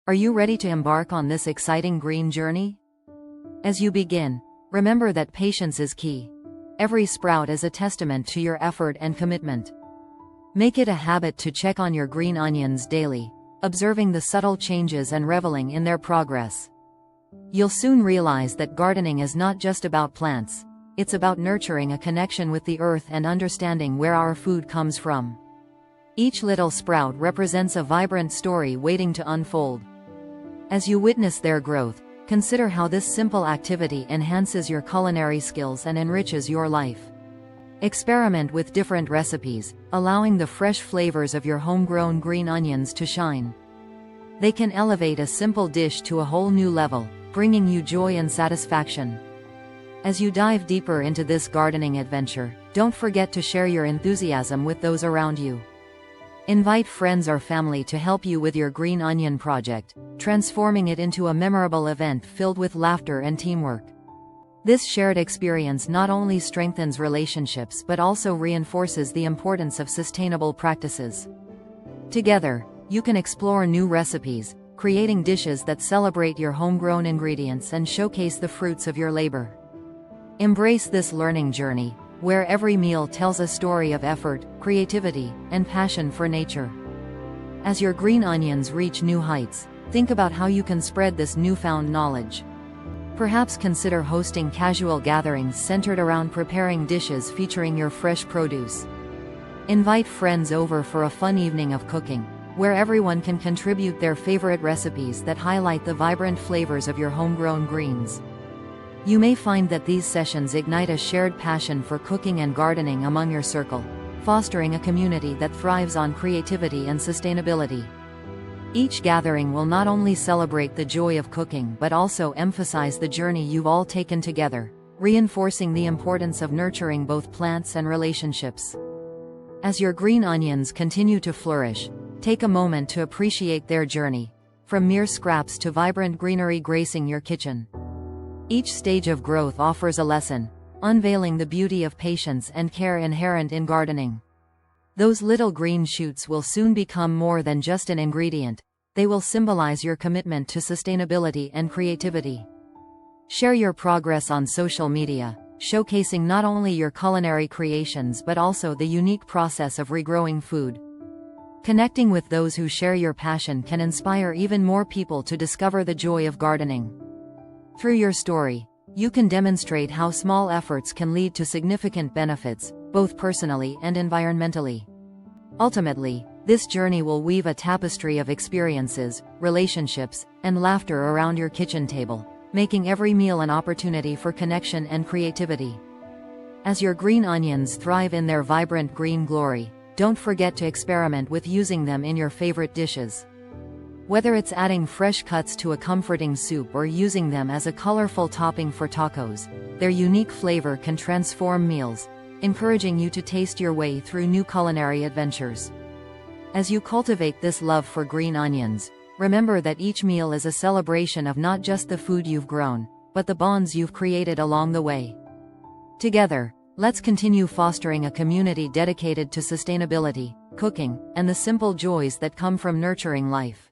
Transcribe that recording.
Are you ready to embark on this exciting green journey? As you begin, remember that patience is key. Every sprout is a testament to your effort and commitment. Make it a habit to check on your green onions daily, observing the subtle changes and reveling in their progress. You'll soon realize that gardening is not just about plants, it's about nurturing a connection with the earth and understanding where our food comes from. Each little sprout represents a vibrant story waiting to unfold. As you witness their growth, consider how this simple activity enhances your culinary skills and enriches your life. Experiment with different recipes, allowing the fresh flavors of your homegrown green onions to shine. They can elevate a simple dish to a whole new level, bringing you joy and satisfaction. As you dive deeper into this gardening adventure, don't forget to share your enthusiasm with those around you. Invite friends or family to help you with your green onion project, transforming it into a memorable event filled with laughter and teamwork. This shared experience not only strengthens relationships but also reinforces the importance of sustainable practices. Together, you can explore new recipes, creating dishes that celebrate your homegrown ingredients and showcase the fruits of your labor. Embrace this learning journey, where every meal tells a story of effort, creativity, and passion for nature. As your green onions reach new heights, think about how you can spread this newfound knowledge. Perhaps consider hosting casual gatherings centered around preparing dishes featuring your fresh produce. Invite friends over for a fun evening of cooking, where everyone can contribute their favorite recipes that highlight the vibrant flavors of your homegrown greens. You may find that these sessions ignite a shared passion for cooking and gardening among your circle, fostering a community that thrives on creativity and sustainability. Each gathering will not only celebrate the joy of cooking but also emphasize the journey you've all taken together, reinforcing the importance of nurturing both plants and relationships. As your green onions continue to flourish, take a moment to appreciate their journey, from mere scraps to vibrant greenery gracing your kitchen. Each stage of growth offers a lesson, unveiling the beauty of patience and care inherent in gardening. Those little green shoots will soon become more than just an ingredient. They will symbolize your commitment to sustainability and creativity. Share your progress on social media, showcasing not only your culinary creations but also the unique process of regrowing food. Connecting with those who share your passion can inspire even more people to discover the joy of gardening. Through your story, you can demonstrate how small efforts can lead to significant benefits, both personally and environmentally. Ultimately, this journey will weave a tapestry of experiences, relationships, and laughter around your kitchen table, making every meal an opportunity for connection and creativity. As your green onions thrive in their vibrant green glory, don't forget to experiment with using them in your favorite dishes. Whether it's adding fresh cuts to a comforting soup or using them as a colorful topping for tacos, their unique flavor can transform meals, encouraging you to taste your way through new culinary adventures. As you cultivate this love for green onions, remember that each meal is a celebration of not just the food you've grown, but the bonds you've created along the way. Together, let's continue fostering a community dedicated to sustainability, cooking, and the simple joys that come from nurturing life.